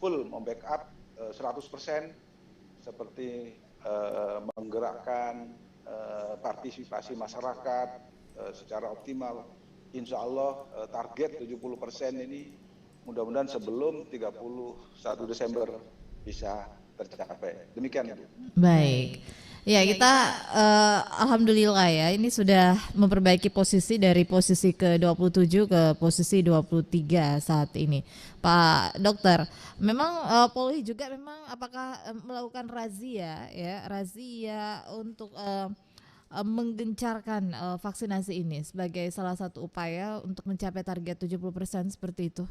full membackup 100% seperti menggerakkan partisipasi masyarakat secara optimal. Insya Allah target 70% ini mudah-mudahan sebelum 31 Desember bisa tercapai. Demikian, Ibu. Baik. Ya, kita alhamdulillah ya, ini sudah memperbaiki posisi dari posisi ke-27 ke posisi 23 saat ini. Pak Dokter, memang Polri juga memang apakah melakukan razia ya, razia untuk menggencarkan vaksinasi ini sebagai salah satu upaya untuk mencapai target 70% seperti itu?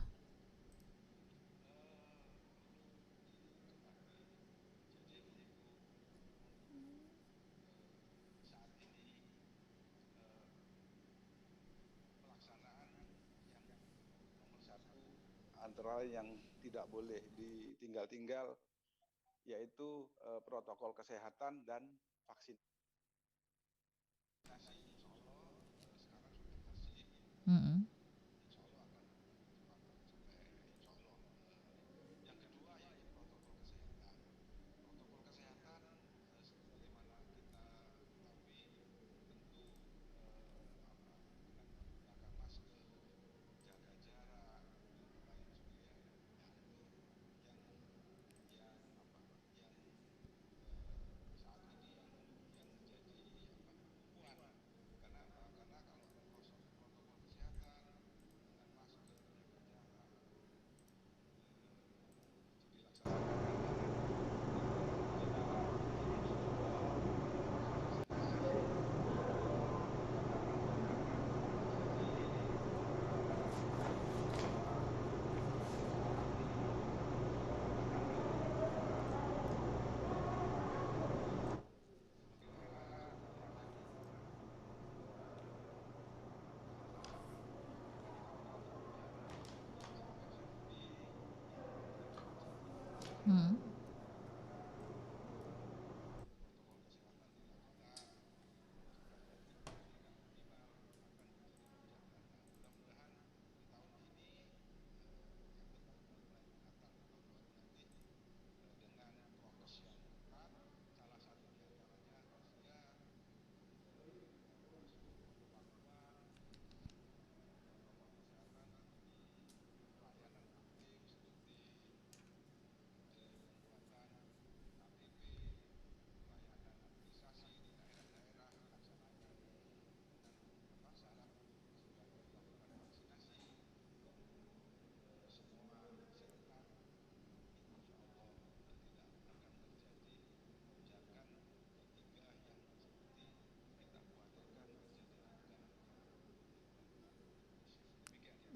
Antara yang tidak boleh ditinggal-tinggal yaitu protokol kesehatan dan vaksin.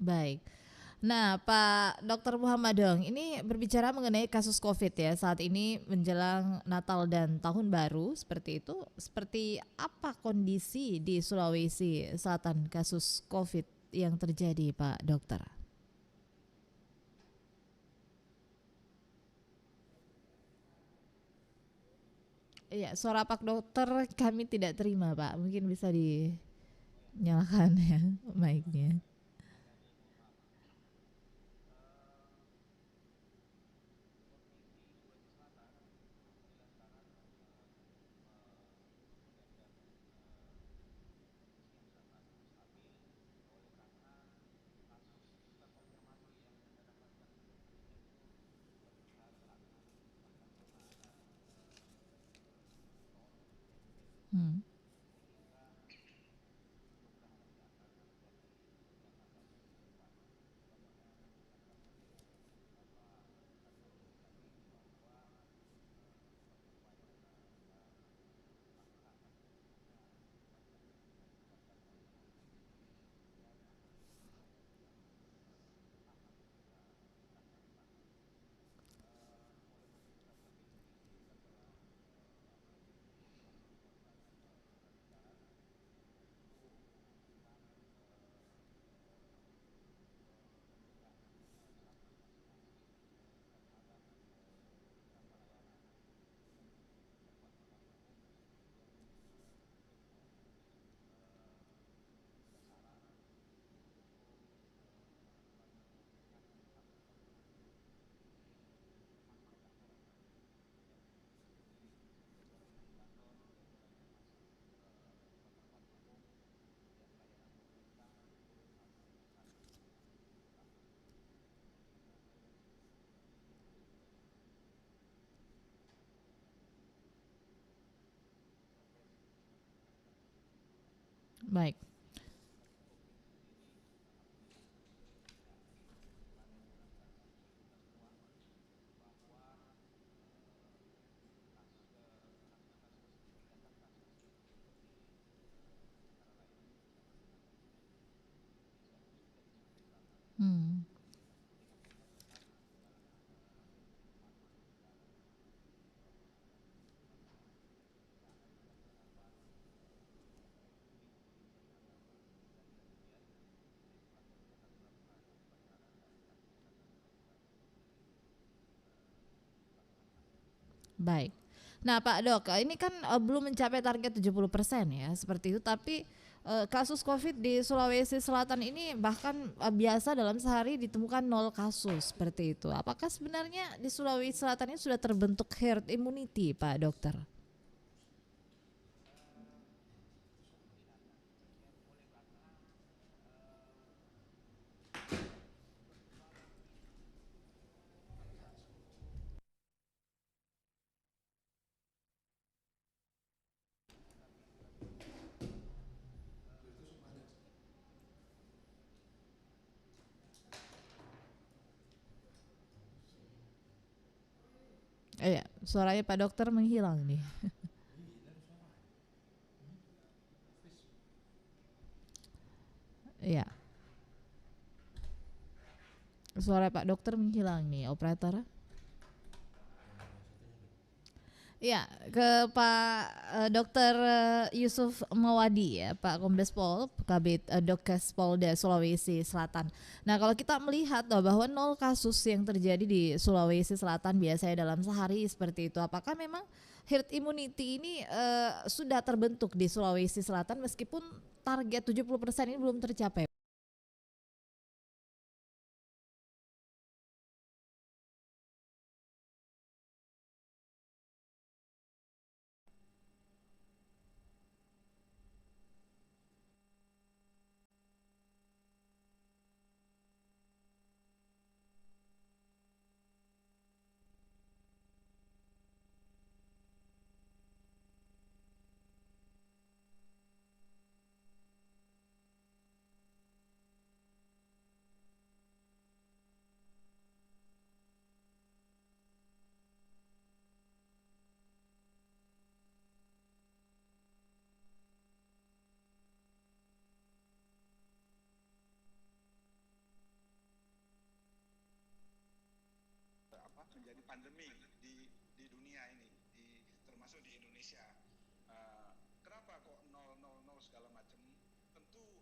Baik. Nah, Pak Dr. Muhammad Dong, ini berbicara mengenai kasus COVID ya, saat ini menjelang Natal dan Tahun Baru seperti itu. Seperti apa kondisi di Sulawesi Selatan kasus COVID yang terjadi, Pak Dokter? Iya, suara Pak Dokter kami tidak terima, Pak. Mungkin bisa dinyalakan ya mic-nya. Baik. Hmm. Baik. Nah, Pak Dok, ini kan belum mencapai target 70% ya, seperti itu. Tapi kasus COVID di Sulawesi Selatan ini bahkan biasa dalam sehari ditemukan 0 kasus seperti itu. Apakah sebenarnya di Sulawesi Selatan ini sudah terbentuk herd immunity, Pak Dokter? Iya, suaranya Pak Dokter menghilang nih. Iya, suara Pak Dokter menghilang nih, operator. Ya, ke Pak Dr. Yusuf Mawadi ya, Pak Kombes Pol, Kabid Dokes Polda Sulawesi Selatan. Nah, kalau kita melihat bahwa 0 kasus yang terjadi di Sulawesi Selatan biasanya dalam sehari seperti itu, apakah memang herd immunity ini sudah terbentuk di Sulawesi Selatan meskipun target 70% ini belum tercapai? Menjadi pandemi di dunia ini, termasuk di Indonesia. Kenapa kok 000 segala macam? Tentu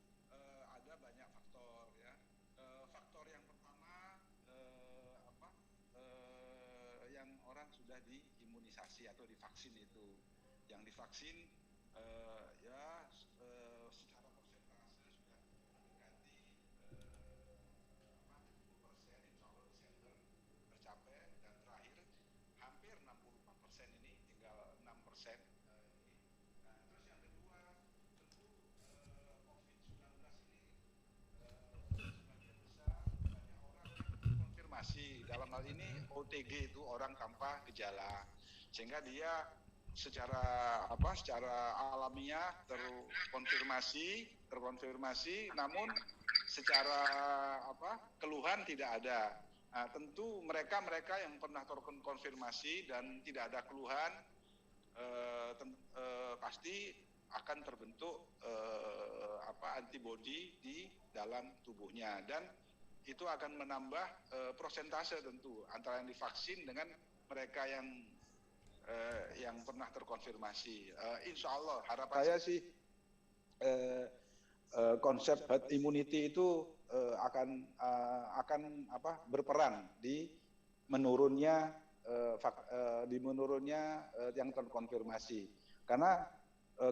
ada banyak faktor ya. Faktor yang pertama yang orang sudah diimunisasi atau divaksin itu. Yang divaksin ya secara persentase sudah mendekati 70%, insya Allah Desember tercapai, dan terakhir hampir 64% ini, tinggal 6%. Nah, terus yang kedua, tentu COVID-19 ini sebagian besar banyak orang yang terkonfirmasi. Dalam hal ini OTG itu orang tanpa gejala, sehingga dia secara alamiah terkonfirmasi, namun secara keluhan tidak ada. Nah, tentu mereka yang pernah terkonfirmasi dan tidak ada keluhan pasti akan terbentuk antibodi di dalam tubuhnya, dan itu akan menambah persentase tentu antara yang divaksin dengan mereka yang pernah terkonfirmasi. Insya Allah harapan saya sih konsep herd immunity itu akan berperan di menurunnya yang terkonfirmasi. Karena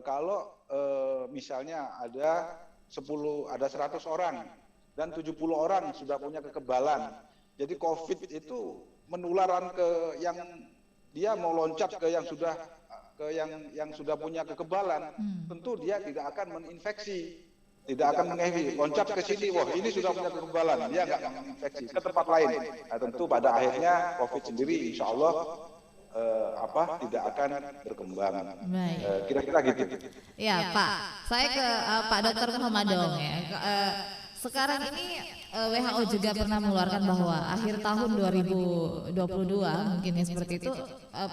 kalau misalnya ada 100 orang dan 70 orang sudah punya kekebalan, jadi COVID itu menularan ke yang dia mau loncat ke yang sudah punya kekebalan, tentu dia tidak akan menginfeksi, tidak akan loncat ke sini, wah ini sudah punya kekebalan, dia nggak menginfeksi ke tempat lain. Nah, tentu pada akhirnya COVID sendiri insya Allah tidak akan berkembang. Baik. Kira-kira gitu. Ya, Pak. Saya ke Pak Dokter Muhammadong ya. Sekarang ini WHO juga pernah mengeluarkan bahwa akhir tahun 2022 mungkin ya seperti itu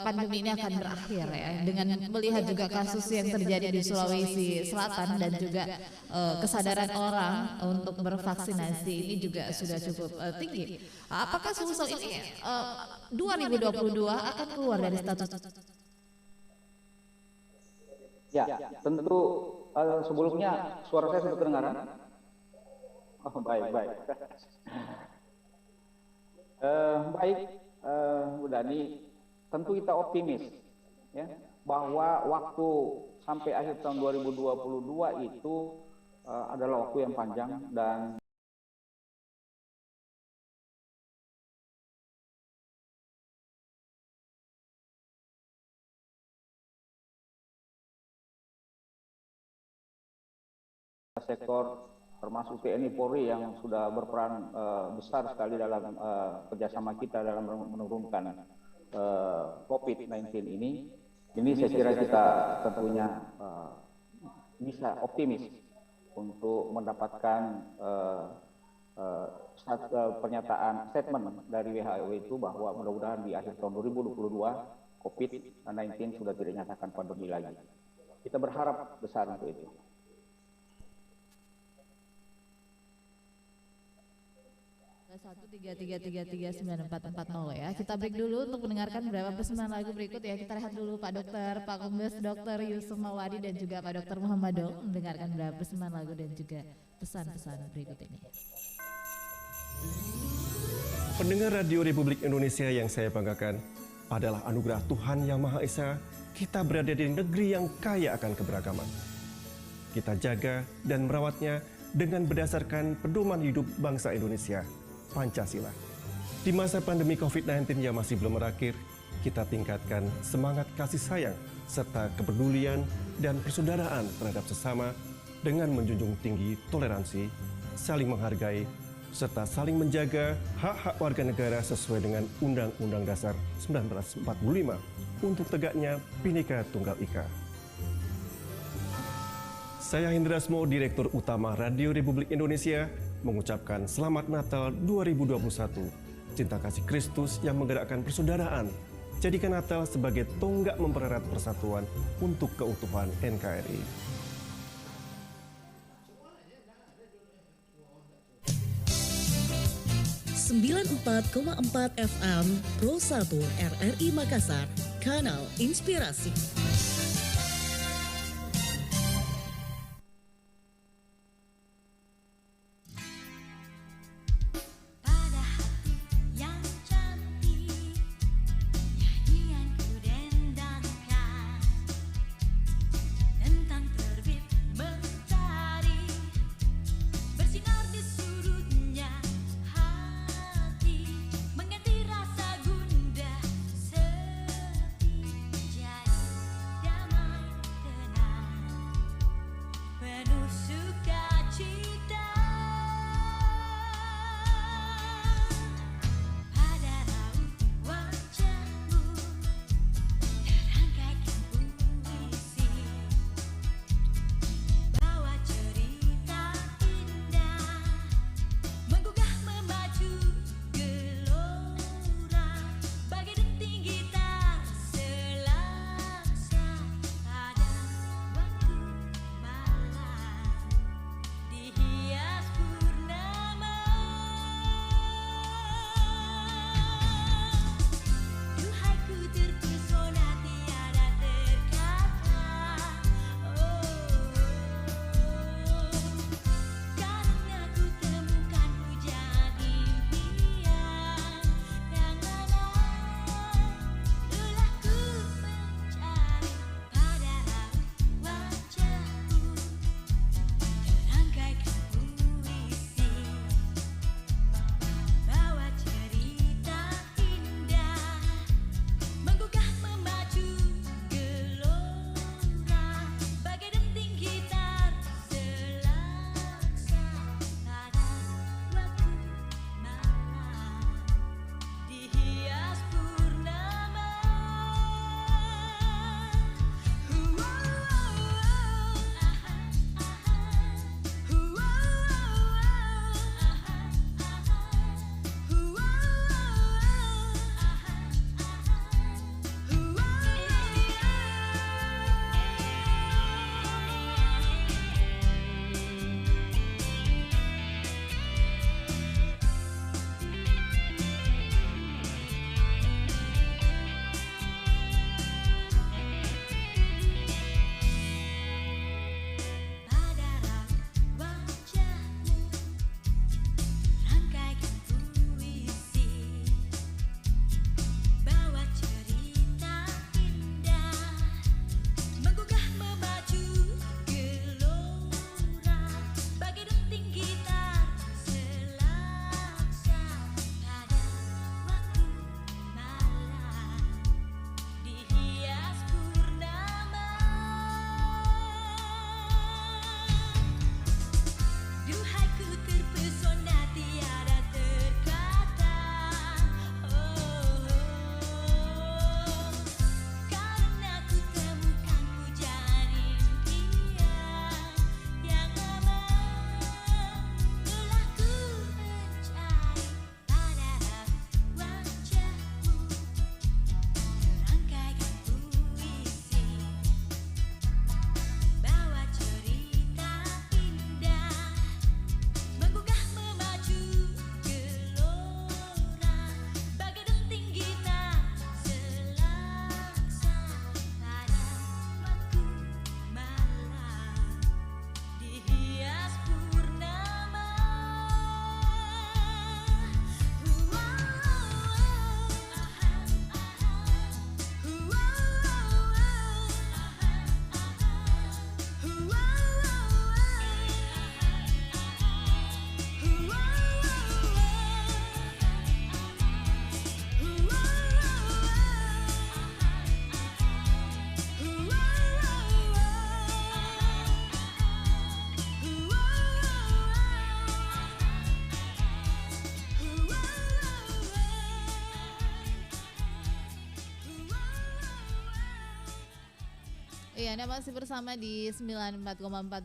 pandemi ini akan berakhir ya, dengan melihat juga kasus yang terjadi di Sulawesi Selatan dan juga kesadaran orang untuk bervaksinasi ini juga sudah cukup tinggi. Apakah Sulsel ini 2022 akan keluar dari status? Ya, tentu sebelumnya suara saya sudah terdengar. Oh, baik. Baik, Bu Dani, tentu kita optimis ya bahwa waktu sampai akhir tahun 2022 itu adalah waktu yang panjang dan sektor termasuk TNI Polri yang sudah berperan besar sekali dalam kerjasama kita dalam menurunkan COVID-19 ini saya kira kita tentunya bisa optimis untuk mendapatkan pernyataan statement dari WHO itu bahwa mudah-mudahan di akhir tahun 2022 COVID-19 sudah tidak dinyatakan pandemi lagi. Kita berharap besar untuk itu. 13333394440 ya. Kita break dulu untuk mendengarkan beberapa pesanan lagu berikut ya. Kita rehat dulu Pak Dokter, Pak Kombes Dokter Yusuf Mawadi dan juga Pak Dokter Muhammadong mendengarkan beberapa pesanan lagu dan juga pesan-pesan berikut ini. Pendengar Radio Republik Indonesia yang saya banggakan, adalah anugerah Tuhan Yang Maha Esa, kita berada di negeri yang kaya akan keberagaman. Kita jaga dan merawatnya dengan berdasarkan pedoman hidup bangsa Indonesia, Pancasila. Di masa pandemi COVID-19 yang masih belum berakhir, kita tingkatkan semangat kasih sayang serta kepedulian dan persaudaraan terhadap sesama dengan menjunjung tinggi toleransi, saling menghargai, serta saling menjaga hak-hak warga negara sesuai dengan Undang-Undang Dasar 1945 untuk tegaknya Bhinneka Tunggal Ika. Saya Hendra Smo, Direktur Utama Radio Republik Indonesia, mengucapkan Selamat Natal 2021. Cinta kasih Kristus yang menggerakkan persaudaraan. Jadikan Natal sebagai tonggak mempererat persatuan untuk keutuhan NKRI. .4 FM Pro 1 RRI Makassar, Kanal Inspirasi. Ya, Anda masih bersama di 94,4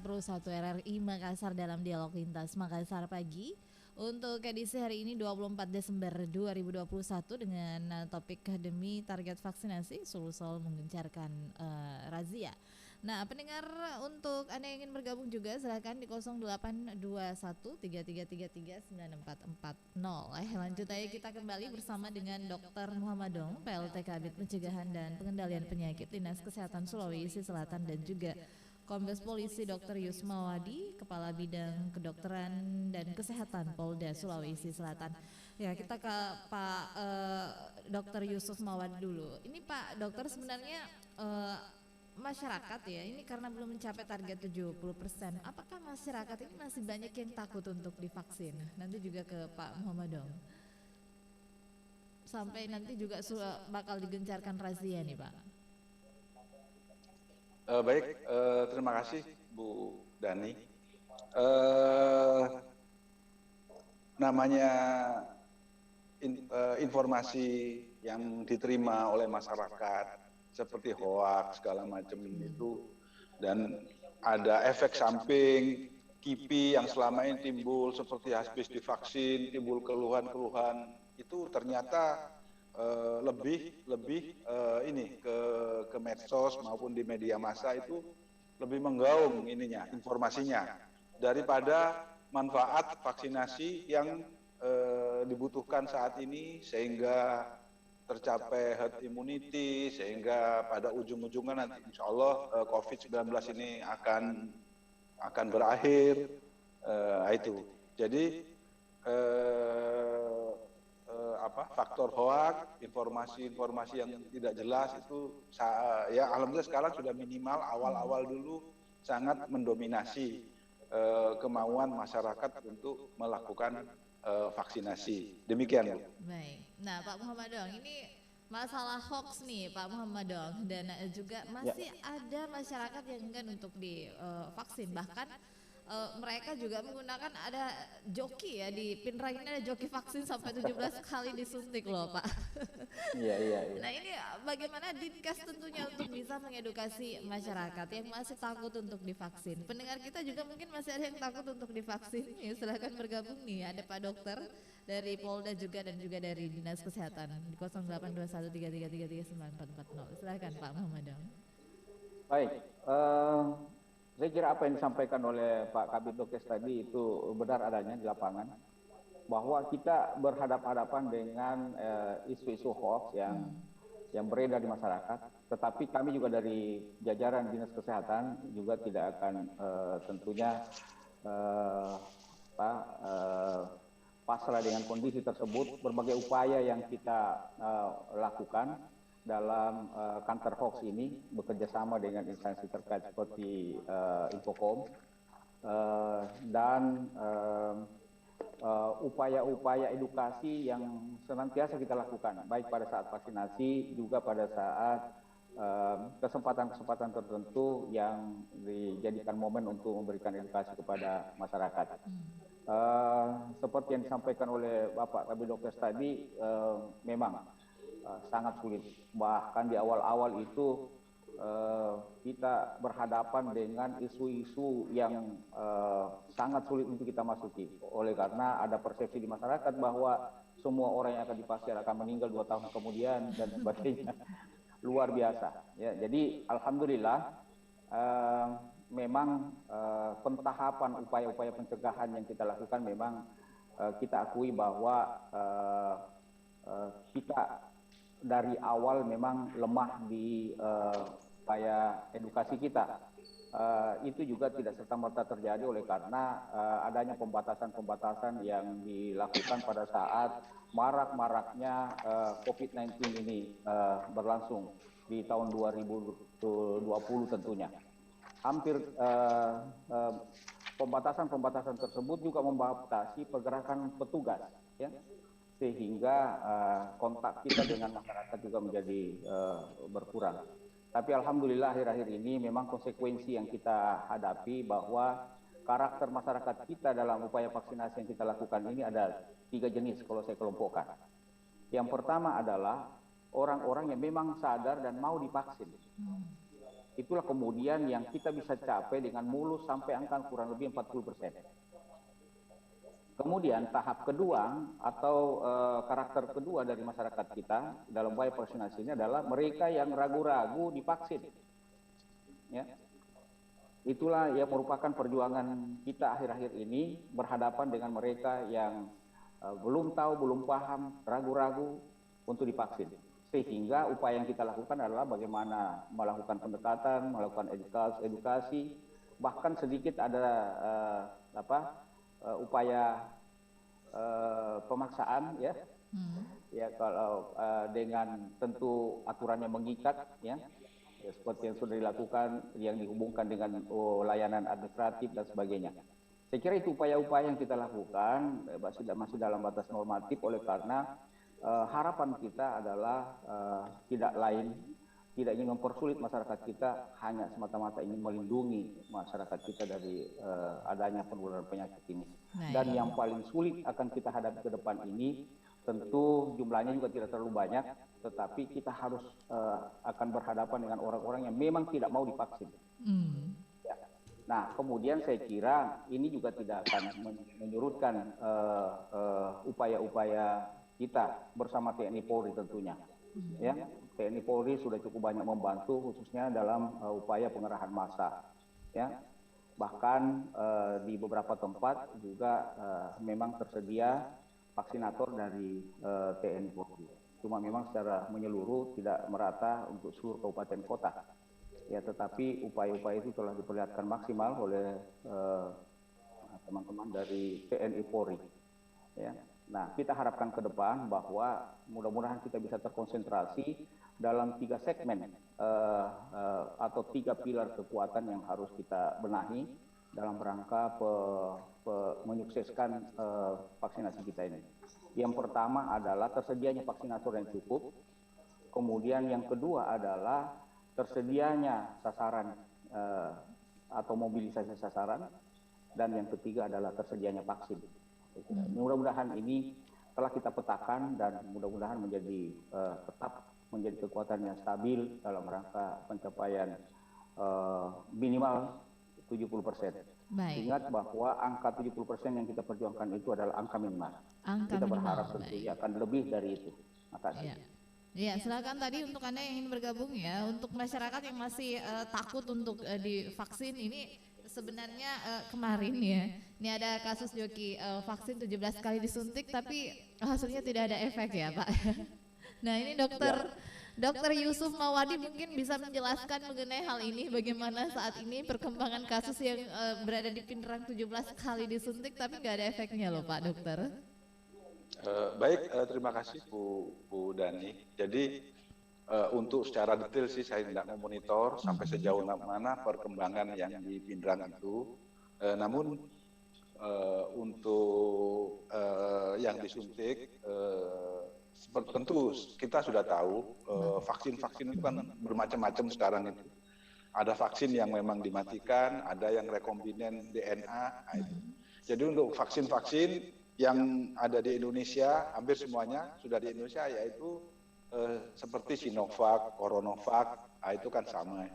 Pro 1 RRI Makassar dalam Dialog Lintas Makassar pagi. Untuk edisi hari ini 24 Desember 2021 dengan topik demi target vaksinasi, Sulsel menggencarkan razia. Nah, pendengar, untuk Anda yang ingin bergabung juga silakan di 082133339440. Lanjut aja kita kembali bersama dengan Dr. Muhammad Dong, PLT Kabid Pencegahan dan Pengendalian Penyakit Dinas Kesehatan Sulawesi Selatan, dan juga Kombes Polisi Dr. Yusmawadi, Kepala Bidang Kedokteran dan Kesehatan Polda Sulawesi Selatan. Ya, kita ke Pak Dr. Yusuf Mawadi dulu. Ini Pak Dokter, sebenarnya masyarakat ya, ini karena belum mencapai target 70%, apakah masyarakat ini masih banyak yang takut untuk divaksin? Nanti juga ke Pak Muhammad Dong. Sampai nanti juga bakal digencarkan razia nih Pak. Baik, terima kasih Bu Dani. Namanya informasi yang diterima oleh masyarakat seperti hoaks segala macam itu, dan ada efek samping KIPI yang selama ini timbul seperti habis divaksin timbul keluhan-keluhan, itu ternyata lebih ini ke medsos maupun di media massa itu lebih menggaung ininya, informasinya, daripada manfaat vaksinasi yang dibutuhkan saat ini, sehingga tercapai herd immunity, sehingga pada ujung-ujungnya nanti insya Allah COVID-19 ini akan berakhir. Itu jadi faktor hoak, informasi-informasi yang tidak jelas itu ya alhamdulillah sekarang sudah minimal. Awal-awal dulu sangat mendominasi kemauan masyarakat untuk melakukan vaksinasi. Demikian, Bu. Baik. Nah, Pak Muhammad Dong, ini masalah hoax nih Pak Muhammad Dong, dan juga masih ada masyarakat yang enggan untuk divaksin, bahkan mereka juga menggunakan ada joki ya, di Pinrang ini ada joki vaksin sampai 17 kali disuntik loh Pak. Iya. Nah, ini bagaimana Dinkes tentunya untuk bisa mengedukasi masyarakat yang masih takut untuk divaksin. Pendengar kita juga mungkin masih ada yang takut untuk divaksin. Ya, silakan bergabung nih, ada Pak Dokter dari Polda juga dan juga dari Dinas Kesehatan di 082133339440. Silakan Pak Muhammad Dong. Baik, saya kira apa yang disampaikan oleh Pak Kabid Dokes tadi itu benar adanya di lapangan, bahwa kita berhadapan-hadapan dengan isu-isu hoax yang beredar di masarakat. Tetapi kami juga dari jajaran Dinas Kesehatan juga tidak akan tentunya pasrah dengan kondisi tersebut. Berbagai upaya yang kita lakukan dalam counter hoax ini, bekerja sama dengan instansi terkait seperti Infocom, dan upaya-upaya edukasi yang senantiasa kita lakukan, baik pada saat vaksinasi juga pada saat kesempatan-kesempatan tertentu yang dijadikan momen untuk memberikan edukasi kepada masyarakat. Seperti yang disampaikan oleh Bapak Kabid Dokes tadi, memang sangat sulit. Bahkan di awal-awal itu kita berhadapan dengan isu-isu yang sangat sulit untuk kita masuki, oleh karena ada persepsi di masyarakat bahwa semua orang yang akan divaksin akan meninggal 2 tahun kemudian dan sebagainya. Luar biasa ya. Jadi alhamdulillah memang pentahapan upaya-upaya pencegahan yang kita lakukan memang kita akui bahwa kita dari awal memang lemah di upaya edukasi kita. Itu juga tidak serta-merta terjadi oleh karena adanya pembatasan-pembatasan yang dilakukan pada saat marak-maraknya COVID-19 ini berlangsung di tahun 2020 tentunya. Hampir pembatasan-pembatasan tersebut juga membatasi pergerakan petugas, ya, sehingga kontak kita dengan masyarakat juga menjadi berkurang. Tapi alhamdulillah akhir-akhir ini memang konsekuensi yang kita hadapi bahwa karakter masyarakat kita dalam upaya vaksinasi yang kita lakukan ini ada 3 jenis kalau saya kelompokkan. Yang pertama adalah orang-orang yang memang sadar dan mau divaksin. itulah kemudian yang kita bisa capai dengan mulus sampai angka kurang lebih 40%. Kemudian tahap kedua atau karakter kedua dari masyarakat kita dalam upaya vaksinasi ini adalah mereka yang ragu-ragu divaksin. Ya. Itulah yang merupakan perjuangan kita akhir-akhir ini berhadapan dengan mereka yang belum tahu, belum paham, ragu-ragu untuk divaksin. Sehingga upaya yang kita lakukan adalah bagaimana melakukan pendekatan, melakukan edukasi, bahkan sedikit ada upaya pemaksaan ya. Ya kalau dengan tentu aturannya mengikat ya. Ya, seperti yang sudah dilakukan, yang dihubungkan dengan layanan administratif dan sebagainya. Saya kira itu upaya-upaya yang kita lakukan masih dalam batas normatif, oleh karena harapan kita adalah tidak ingin mempersulit masyarakat kita, hanya semata-mata ingin melindungi masyarakat kita dari adanya penularan penyakit ini. Dan yang paling sulit akan kita hadapi ke depan ini, tentu jumlahnya juga tidak terlalu banyak, tetapi kita harus akan berhadapan dengan orang-orang yang memang tidak mau divaksin. Ya. Nah, kemudian saya kira ini juga tidak akan menyurutkan upaya-upaya kita bersama TNI Polri tentunya. Ya, TNI Polri sudah cukup banyak membantu, khususnya dalam upaya pengerahan massa. Ya, bahkan di beberapa tempat juga memang tersedia vaksinator dari TNI Polri. Cuma memang secara menyeluruh tidak merata untuk seluruh kabupaten kota. Ya, tetapi upaya-upaya itu telah diperlihatkan maksimal oleh teman-teman dari TNI Polri. Ya. Nah, kita harapkan ke depan bahwa mudah-mudahan kita bisa terkonsentrasi dalam 3 segmen atau 3 pilar kekuatan yang harus kita benahi dalam rangka menyukseskan vaksinasi kita ini. Yang pertama adalah tersedianya vaksinator yang cukup. Kemudian yang kedua adalah tersedianya sasaran atau mobilisasi sasaran. Dan yang ketiga adalah tersedianya vaksin. Mudah-mudahan ini telah kita petakan dan mudah-mudahan menjadi tetap menjadi kekuatan yang stabil dalam rangka pencapaian minimal 70%. Baik. Ingat bahwa angka 70% yang kita perjuangkan itu adalah angka minimal. Kita berharap tentunya akan lebih dari itu. Makasih. Ya, silakan tadi untuk Anda yang ingin bergabung ya, untuk masyarakat yang masih takut untuk divaksin ini sebenarnya kemarin ya, ini ada kasus joki vaksin 17 kali disuntik tapi hasilnya tidak ada efek ya Pak. Nah ini Dokter Yusuf Mawadi mungkin bisa menjelaskan mengenai hal ini, bagaimana saat ini perkembangan kasus yang berada di Pindrang 17 kali disuntik tapi nggak ada efeknya loh Pak Dokter. Baik, terima kasih Bu Dani. Jadi untuk secara detail sih saya tidak memonitor sampai sejauh mana perkembangan yang di Pindrang itu. Namun untuk yang disuntik, tentu kita sudah tahu vaksin-vaksin itu kan bermacam-macam sekarang itu. Ada vaksin yang memang dimatikan, ada yang rekombinan DNA. Jadi untuk vaksin-vaksin yang ada di Indonesia, hampir semuanya sudah di Indonesia, yaitu seperti Sinovac, Coronavac, itu kan sama.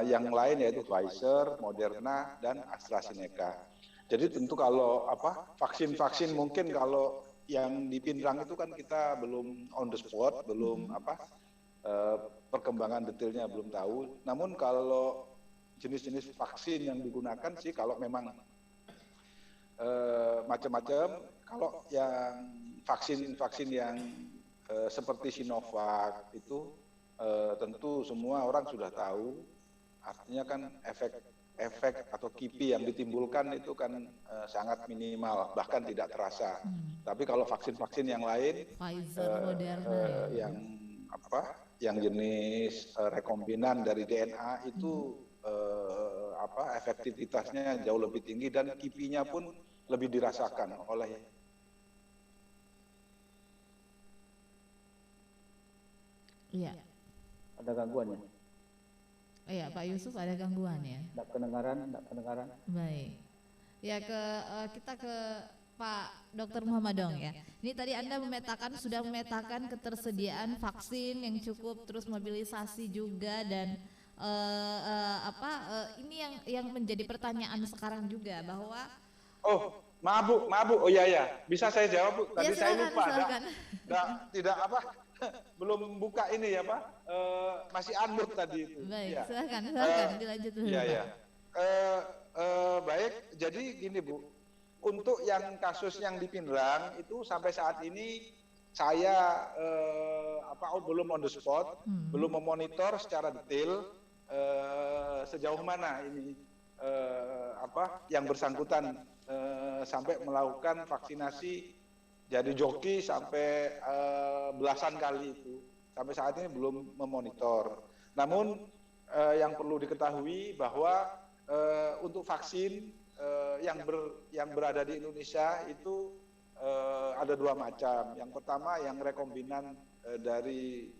Yang lain yaitu Pfizer, Moderna, dan AstraZeneca. Jadi tentu kalau vaksin-vaksin mungkin kalau yang di Pindrang itu kan kita belum on the spot, belum perkembangan detailnya belum tahu. Namun kalau jenis-jenis vaksin yang digunakan sih kalau memang macam-macam, kalau yang vaksin-vaksin yang seperti Sinovac itu tentu semua orang sudah tahu, artinya kan efek atau kipi yang ditimbulkan itu kan sangat minimal, bahkan tidak terasa. Tapi kalau vaksin-vaksin yang lain, Pfizer, Moderna, yang jenis rekombinan dari DNA itu efektivitasnya jauh lebih tinggi dan kipinya pun lebih dirasakan oleh. Iya. Ada gangguannya? Iya, Pak Yusuf ada gangguan ya? Tidak kedengaran. Baik. Ya kita ke Pak Dr. Muhammad Dong ya. Ini tadi Anda sudah memetakan ketersediaan vaksin yang cukup, terus mobilisasi juga dan ini yang menjadi pertanyaan sekarang juga bahwa Oh, maaf Bu. Oh iya. Bisa saya jawab Bu? ya Tadi saya lupa. silakan. Tidak apa, belum buka ini ya Pak. Masih unmute tadi itu. Baik, Ya. silakan dilanjut dulu Iya, Pak. ya. Baik, jadi gini Bu. Untuk yang kasus yang di Pindrang itu sampai saat ini saya belum on the spot, belum memonitor secara detail sejauh mana ini yang bersangkutan sampai melakukan vaksinasi jadi joki sampai belasan kali itu. Sampai saat ini belum memonitor. Namun yang perlu diketahui bahwa untuk vaksin yang berada di Indonesia itu ada dua macam. Yang pertama yang rekombinan dari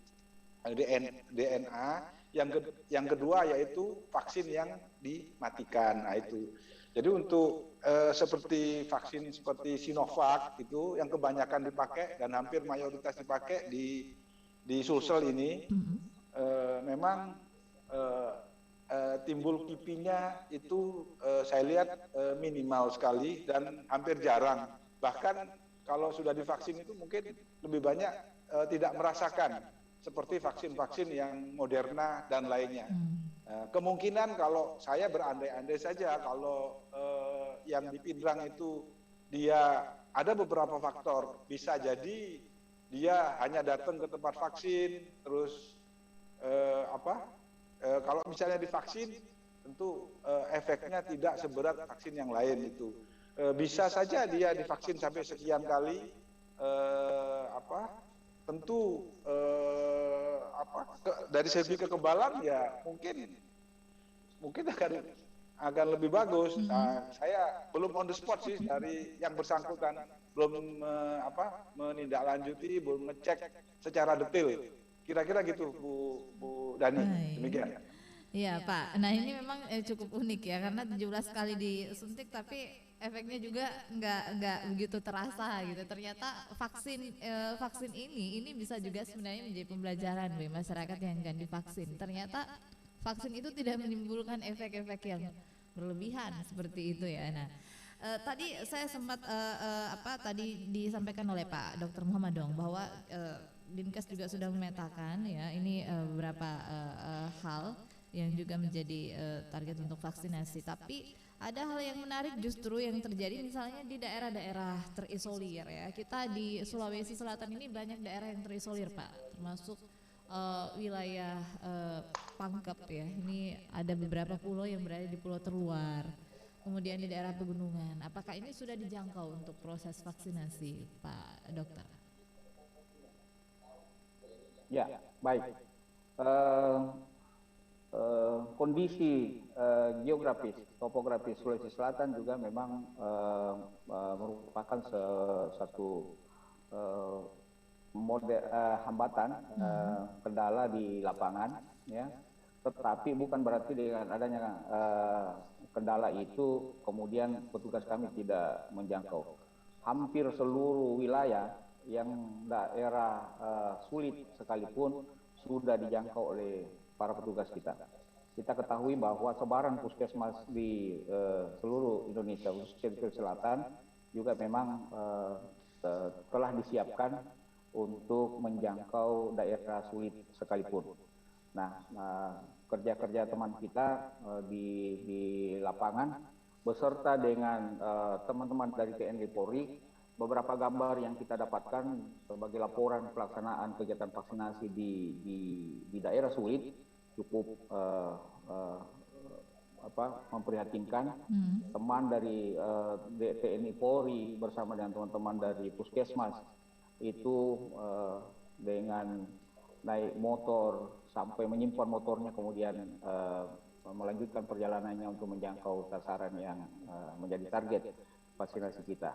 DNA, yang kedua yaitu vaksin yang dimatikan. Nah itu. Jadi untuk seperti vaksin seperti Sinovac itu yang kebanyakan dipakai dan hampir mayoritas dipakai di Sulsel ini memang timbul kipinya itu saya lihat minimal sekali dan hampir jarang. Bahkan kalau sudah divaksin itu mungkin lebih banyak tidak merasakan seperti vaksin-vaksin yang Moderna dan lainnya. Kemungkinan kalau saya berandai-andai saja kalau yang di Pindrang itu dia ada beberapa faktor, bisa jadi dia hanya datang ke tempat vaksin terus kalau misalnya divaksin tentu efeknya tidak seberat vaksin yang lain itu. Bisa saja dia divaksin sampai sekian kali tentu dari segi kekebalan ya mungkin akan lebih bagus. Nah, saya belum on the spot sih dari yang bersangkutan, belum menindaklanjuti, belum ngecek secara detail. Kira-kira gitu Bu Dani. Demikian. Iya Pak, nah ini memang cukup unik ya karena 17 kali disuntik tapi efeknya juga nggak begitu terasa gitu. Ternyata vaksin ini bisa juga sebenarnya menjadi pembelajaran bagi masyarakat yang akan divaksin. Ternyata vaksin itu tidak menimbulkan efek-efek yang berlebihan seperti itu ya. Nah, tadi saya sempat tadi disampaikan oleh Pak Dr. Muhammad Dong bahwa Dinkes juga sudah memetakan ya ini beberapa hal yang juga menjadi target untuk vaksinasi. Tapi ada hal yang menarik justru yang terjadi misalnya di daerah-daerah terisolir ya. Kita di Sulawesi Selatan ini banyak daerah yang terisolir Pak, termasuk wilayah Pangkep ya. Ini ada beberapa pulau yang berada di pulau terluar. Kemudian di daerah pegunungan. Apakah ini sudah dijangkau untuk proses vaksinasi Pak Dokter? Ya, baik. Kondisi geografis, topografis Sulawesi Selatan juga memang merupakan satu hambatan, kendala di lapangan, ya. Tetapi bukan berarti dengan adanya kendala itu kemudian petugas kami tidak menjangkau. Hampir seluruh wilayah yang daerah sulit sekalipun sudah dijangkau oleh para petugas kita. Kita ketahui bahwa sebaran puskesmas di seluruh Indonesia, khususnya di Selatan, juga memang telah disiapkan untuk menjangkau daerah sulit sekalipun. Nah, kerja-kerja teman kita di lapangan beserta dengan teman-teman dari TNI Polri, beberapa gambar yang kita dapatkan sebagai laporan pelaksanaan kegiatan vaksinasi di daerah sulit cukup memprihatinkan. Teman dari TNI Polri bersama dengan teman-teman dari Puskesmas itu dengan naik motor sampai menyimpan motornya kemudian melanjutkan perjalanannya untuk menjangkau sasaran yang menjadi target vaksinasi kita.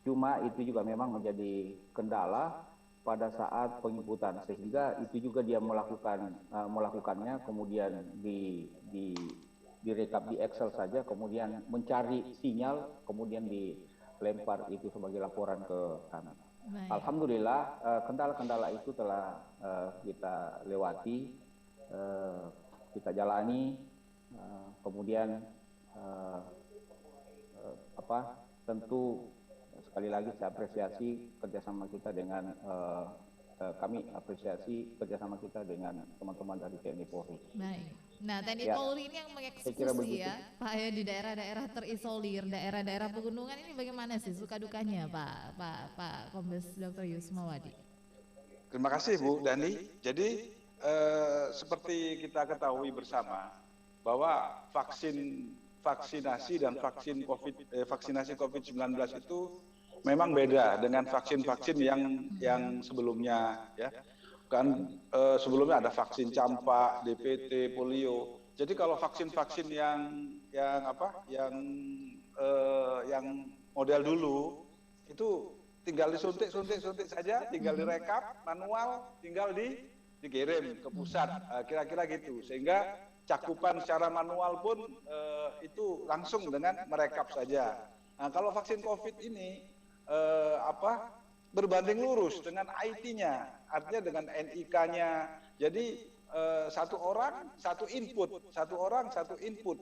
Cuma itu juga memang menjadi kendala pada saat penginputan, sehingga itu juga dia melakukannya kemudian direkap di Excel saja, kemudian mencari sinyal, kemudian dilempar itu sebagai laporan ke kami. Baik. Alhamdulillah kendala-kendala itu telah kita lewati. kita jalani. Kemudian tentu sekali lagi saya apresiasi kerjasama kita dengan kami apresiasi kerjasama kita dengan teman-teman dari TNI Polri. Baik. Nah, TNI Ya, Polri ini yang saya kira mengeksekusi begitu. ya, Pak ya, di daerah-daerah terisolir, daerah-daerah pegunungan ini bagaimana sih suka dukanya, Pak Kombes Dr. Yusmawadi? Terima kasih Bu Dani. Jadi seperti kita ketahui bersama bahwa vaksinasi dan vaksinasi COVID-19 itu memang beda dengan vaksin-vaksin yang sebelumnya, ya. Kan sebelumnya ada vaksin campak, DPT, polio. Jadi kalau vaksin-vaksin yang model dulu itu tinggal disuntik saja, tinggal direkap manual, tinggal dikirim ke pusat, kira-kira gitu. Sehingga cakupan secara manual pun itu langsung dengan merekap saja. Nah, kalau vaksin COVID ini berbanding lurus dengan IT-nya, artinya dengan NIK-nya. Jadi satu orang satu input.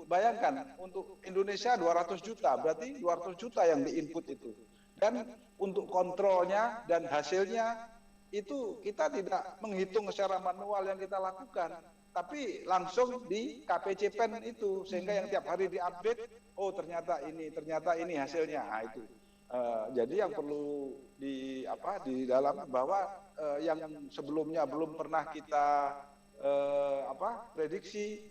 Bayangkan untuk Indonesia 200 juta, berarti 200 juta yang diinput itu. Dan untuk kontrolnya dan hasilnya itu kita tidak menghitung secara manual yang kita lakukan, tapi langsung di KPCPEN itu, sehingga yang tiap hari diupdate, oh ternyata ini hasilnya. Nah, itu. Jadi yang perlu di dalam bahwa yang sebelumnya belum pernah kita prediksi,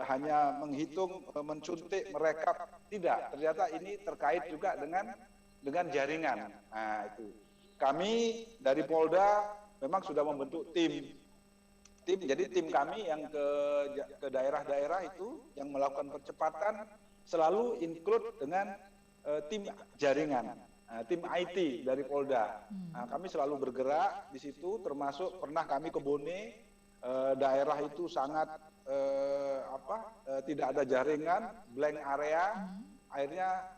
hanya menghitung, mensuntik, merekap, tidak. Ternyata ini terkait juga dengan jaringan. Nah, itu. Kami dari Polda memang sudah membentuk tim. Jadi tim kami yang ke daerah-daerah itu yang melakukan percepatan selalu include dengan tim jaringan, tim IT dari Polda. Nah, kami selalu bergerak di situ, termasuk pernah kami ke Bone, daerah itu sangat tidak ada jaringan, blank area. Akhirnya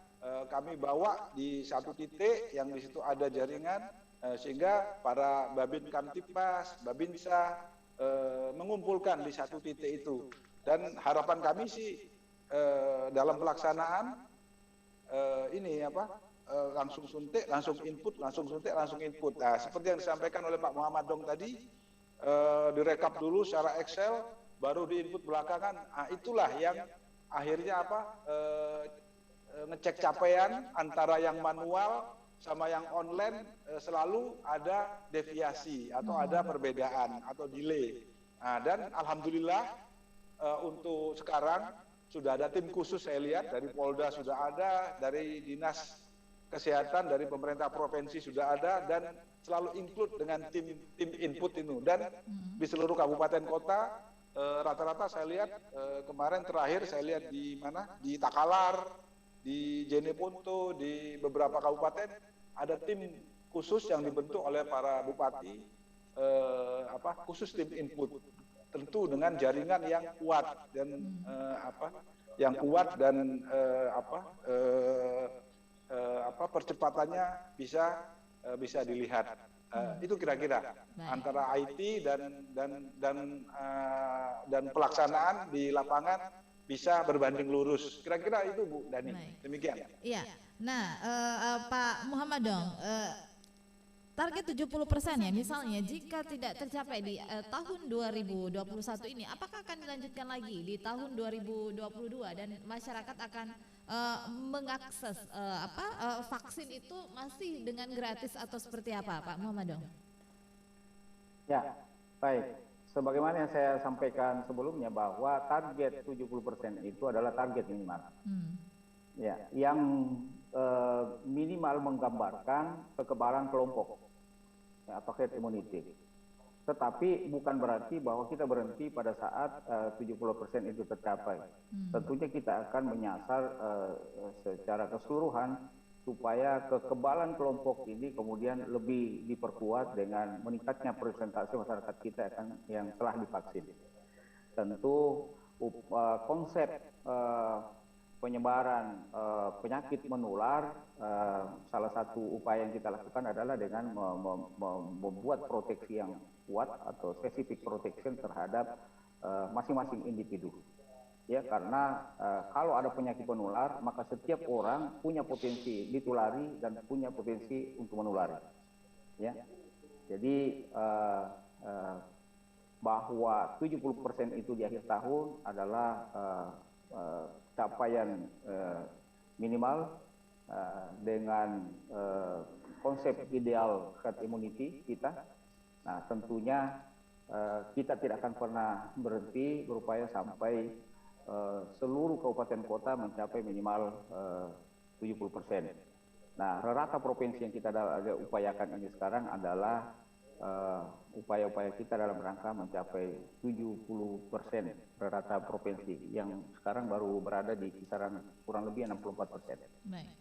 kami bawa di satu titik yang di situ ada jaringan, sehingga para Babin Kamtipmas, Babinsa mengumpulkan di satu titik itu. Dan harapan kami sih dalam pelaksanaan langsung suntik, langsung input, langsung suntik, langsung input. Nah, seperti yang disampaikan oleh Pak Muhammad Dong tadi, direkap dulu secara Excel, baru diinput belakangan. Nah, itulah yang akhirnya ngecek capaian antara yang manual sama yang online selalu ada deviasi atau ada perbedaan atau delay. Nah, dan alhamdulillah untuk sekarang sudah ada tim khusus, saya lihat dari Polda sudah ada, dari Dinas Kesehatan, dari pemerintah provinsi sudah ada, dan selalu include dengan tim input itu. Dan di seluruh kabupaten kota rata-rata saya lihat kemarin terakhir saya lihat di mana, di Takalar, di Jeneponto, di beberapa kabupaten ada tim khusus yang dibentuk oleh para bupati, khusus tim input. Tentu dengan jaringan yang kuat dan percepatannya bisa dilihat. Itu kira-kira antara IT dan pelaksanaan di lapangan bisa berbanding lurus. Kira-kira itu Bu Dani. Demikian. Iya. Nah, Pak Muhammad Dong, target 70% ya, misalnya jika tidak tercapai di tahun 2021 ini, apakah akan dilanjutkan lagi di tahun 2022 dan masyarakat akan mengakses vaksin itu masih dengan gratis atau seperti apa, Pak Muhammad Dong? Ya, baik. Sebagaimana yang saya sampaikan sebelumnya bahwa target 70% itu adalah target minimal. Ya, yang minimal menggambarkan kekebalan kelompok atau herd immunity. Tetapi bukan berarti bahwa kita berhenti pada saat 70% itu tercapai. Tentunya kita akan menyasar secara keseluruhan supaya kekebalan kelompok ini kemudian lebih diperkuat dengan meningkatnya presentasi masyarakat kita yang telah divaksin. Tentu konsep penyebaran penyakit menular, salah satu upaya yang kita lakukan adalah dengan membuat proteksi yang kuat atau specific protection terhadap masing-masing individu. Ya, karena kalau ada penyakit penular, maka setiap orang punya potensi ditulari dan punya potensi untuk menulari. Ya, jadi bahwa 70% itu di akhir tahun adalah capaian minimal dengan konsep ideal herd immunity kita. Nah, tentunya kita tidak akan pernah berhenti berupaya sampai seluruh kabupaten kota mencapai minimal 70%. Nah, rata provinsi yang kita upayakan ini sekarang adalah upaya-upaya kita dalam rangka mencapai 70% rata provinsi yang sekarang baru berada di kisaran kurang lebih 64%. Baik.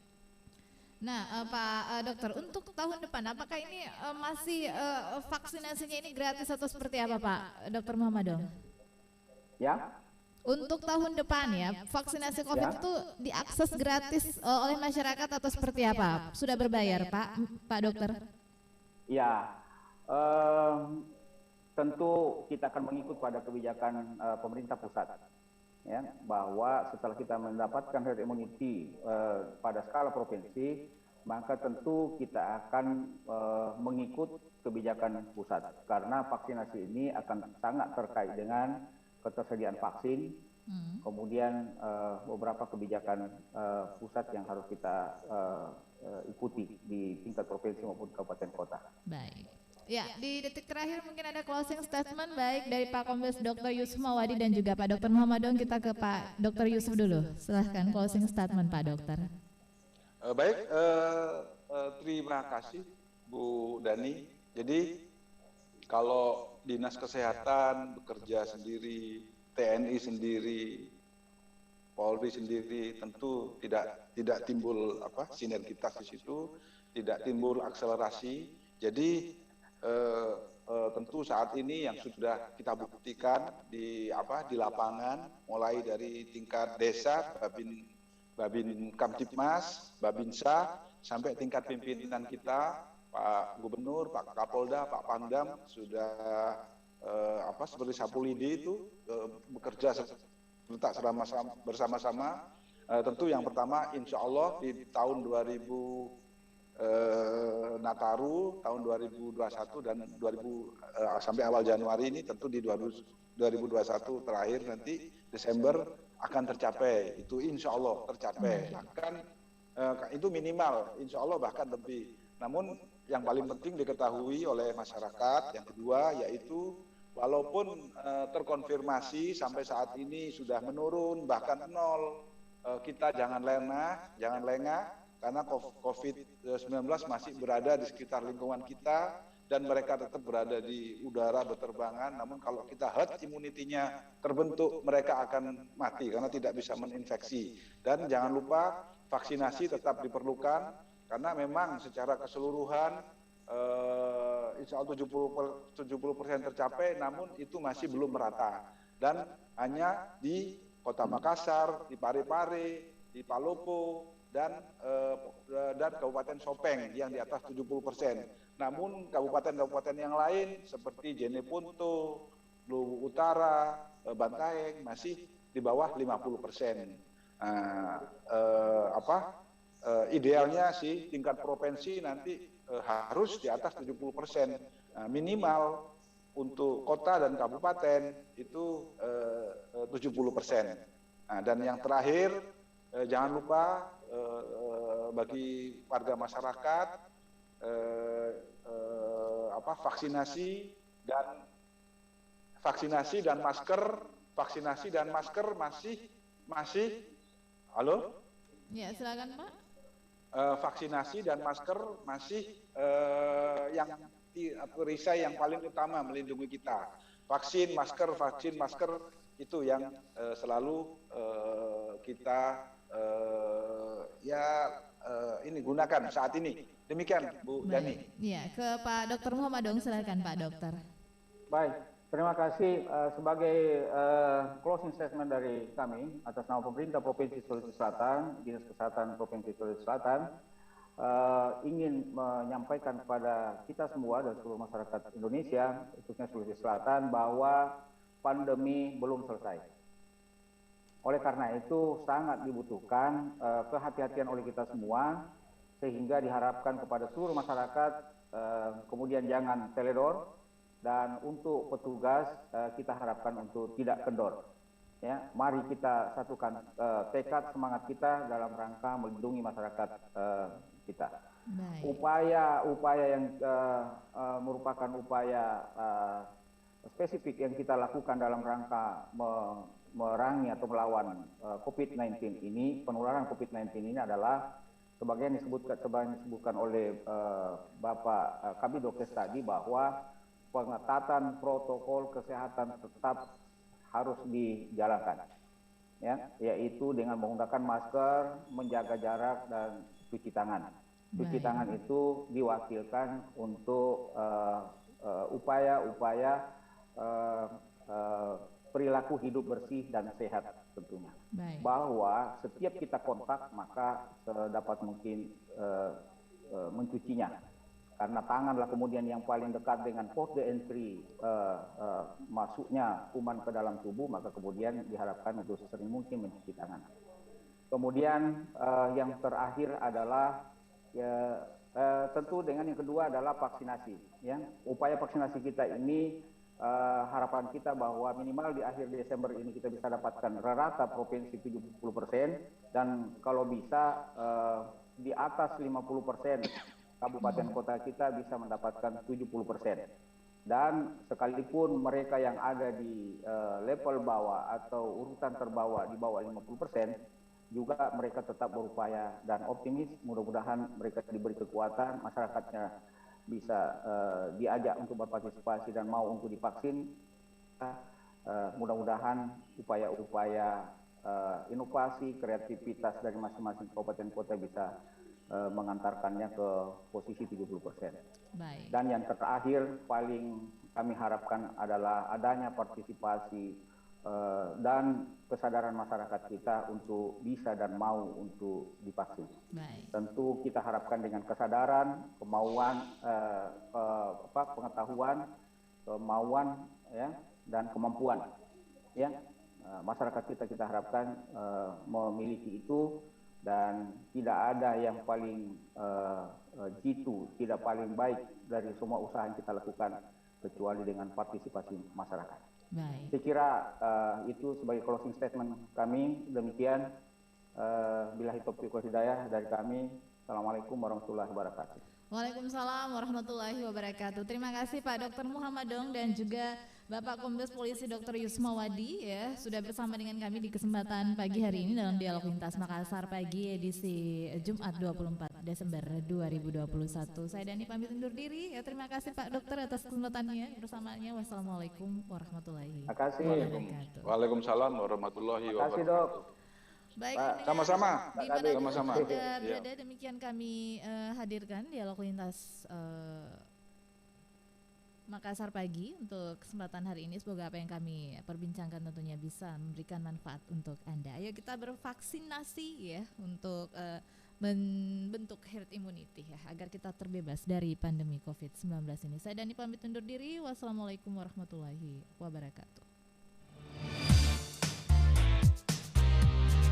Nah, Pak Dokter, untuk tahun depan apakah ini masih vaksinasinya ini gratis atau seperti apa, Pak Dokter Muhammadong? Ya. Untuk tahun depan ya, vaksinasi COVID itu diakses gratis oleh masyarakat atau seperti apa? Sudah berbayar, Pak Dokter? Ya, tentu kita akan mengikut pada kebijakan pemerintah pusat. Ya, bahwa setelah kita mendapatkan herd immunity pada skala provinsi, maka tentu kita akan mengikut kebijakan pusat karena vaksinasi ini akan sangat terkait dengan ketersediaan vaksin, kemudian beberapa kebijakan pusat yang harus kita ikuti di tingkat provinsi maupun kabupaten kota. Baik. Ya, di detik terakhir mungkin ada closing statement baik dari Pak Kombes Dr. Yusuf Mawadi dan juga Pak Dr. Muhammadong. Kita ke Pak Dr. Yusuf dulu. Silahkan closing statement Pak Dokter. Baik, terima kasih Bu Dani. Jadi kalau Dinas Kesehatan bekerja sendiri, TNI sendiri, Polri sendiri, tentu tidak timbul sinergitas di situ, tidak timbul akselerasi. Jadi tentu saat ini yang sudah kita buktikan di lapangan, mulai dari tingkat desa, Babin Kamtipmas, Babinsa, sampai tingkat pimpinan kita, Pak Gubernur, Pak Kapolda, Pak Pangdam sudah seperti sapu lidi itu bekerja bersama-sama. Tentu yang pertama, insya Allah di tahun 2000 Nataru tahun 2021 dan sampai awal Januari ini, tentu di 2021 terakhir nanti Desember akan tercapai, itu insya Allah tercapai, bahkan itu minimal, insya Allah bahkan lebih. Namun yang paling penting diketahui oleh masyarakat, yang kedua yaitu walaupun terkonfirmasi sampai saat ini sudah menurun bahkan nol, kita jangan lengah karena COVID-19 masih berada di sekitar lingkungan kita dan mereka tetap berada di udara berterbangan. Namun kalau kita herd immunity-nya terbentuk, mereka akan mati karena tidak bisa meninfeksi. Dan jangan lupa vaksinasi tetap diperlukan karena memang secara keseluruhan insya Allah 70% tercapai, namun itu masih belum merata. Dan hanya di Kota Makassar, di Parepare, di Palopo, dan Kabupaten Sopeng yang di atas 70%. Namun kabupaten-kabupaten yang lain seperti Jeneponto, Luwu Utara, Bantaeng masih di bawah 50%. Idealnya sih tingkat provinsi nanti harus di atas 70%. Minimal untuk kota dan kabupaten itu 70%. Dan yang terakhir, jangan lupa bagi warga masyarakat vaksinasi dan masker masih halo? Ya, silakan Pak. Vaksinasi dan masker masih yang perisai yang paling utama melindungi kita. Vaksin, masker itu yang selalu kita gunakan saat ini. Demikian Bu Dani. Iya, ke Pak Dr. Muhammadong, silakan Pak Dokter. Baik, terima kasih. Sebagai closing statement dari kami atas nama pemerintah Provinsi Sulawesi Selatan, Dinas Kesehatan Provinsi Sulawesi Selatan, ingin menyampaikan kepada kita semua dan seluruh masyarakat Indonesia, khususnya Sulawesi Selatan, bahwa pandemi belum selesai. Oleh karena itu sangat dibutuhkan kehati-hatian oleh kita semua, sehingga diharapkan kepada seluruh masyarakat kemudian jangan teledor, dan untuk petugas kita harapkan untuk tidak kendor. Ya, mari kita satukan tekad semangat kita dalam rangka melindungi masyarakat kita. Baik. Upaya yang merupakan upaya spesifik yang kita lakukan dalam rangka merangi atau melawan COVID-19 ini, penularan COVID-19 ini adalah sebagian disebutkan oleh Bapak Kabid Dokes tadi, bahwa pengetatan protokol kesehatan tetap harus dijalankan, ya, yaitu dengan menggunakan masker, menjaga jarak, dan cuci tangan. Cuci tangan itu diwakilkan untuk upaya-upaya perilaku hidup bersih dan sehat tentunya. Baik. Bahwa setiap kita kontak maka sedapat mungkin mencucinya. Karena tanganlah kemudian yang paling dekat dengan port de entry masuknya kuman ke dalam tubuh, maka kemudian diharapkan untuk sesering mungkin mencuci tangan. Kemudian yang terakhir adalah tentu dengan yang kedua adalah vaksinasi. Ya. Upaya vaksinasi kita ini harapan kita bahwa minimal di akhir Desember ini kita bisa dapatkan rata provinsi 70%, dan kalau bisa di atas 50% kabupaten kota kita bisa mendapatkan 70%. Dan sekalipun mereka yang ada di level bawah atau urutan terbawah di bawah 50%, juga mereka tetap berupaya dan optimis, mudah-mudahan mereka diberi kekuatan, masyarakatnya bisa diajak untuk berpartisipasi dan mau untuk divaksin. Mudah-mudahan upaya-upaya inovasi, kreativitas dari masing-masing kabupaten kota bisa mengantarkannya ke posisi 70%. Baik. Dan yang terakhir paling kami harapkan adalah adanya partisipasi dan kesadaran masyarakat kita untuk bisa dan mau untuk divaksin. Baik. Tentu kita harapkan dengan kesadaran, kemauan, pengetahuan, kemauan, ya, dan kemampuan, ya, masyarakat kita harapkan memiliki itu. Dan tidak ada yang paling jitu, tidak paling baik dari semua usaha yang kita lakukan kecuali dengan partisipasi masyarakat. Baik. Saya kira itu sebagai closing statement kami. Demikian, billahi taufiq wal hidayah dari kami. Assalamualaikum warahmatullahi wabarakatuh. Waalaikumsalam warahmatullahi wabarakatuh. Terima kasih Pak Dr. Muhammad Dong dan juga Bapak Kombes Polisi Dr. Yusmawadi ya sudah bersama dengan kami di kesempatan pagi hari ini dalam Dialog Lintas Makassar pagi edisi Jumat 24 Desember 2021. Saya Dani pamit undur diri. Ya, terima kasih Pak Dokter atas kesempatannya bersamanya. Wassalamualaikum warahmatullahi wabarakatuh. Waalaikumsalam warahmatullahi wabarakatuh. Terima kasih, Dok. Baik, sama-sama. Sama-sama. Iya. Berada demikian kami hadirkan Dialog Lintas Makassar pagi untuk kesempatan hari ini. Semoga apa yang kami perbincangkan tentunya bisa memberikan manfaat untuk Anda. Ayo kita bervaksinasi ya untuk membentuk herd immunity ya agar kita terbebas dari pandemi COVID-19 ini. Saya Dani pamit undur diri. Wassalamualaikum warahmatullahi wabarakatuh.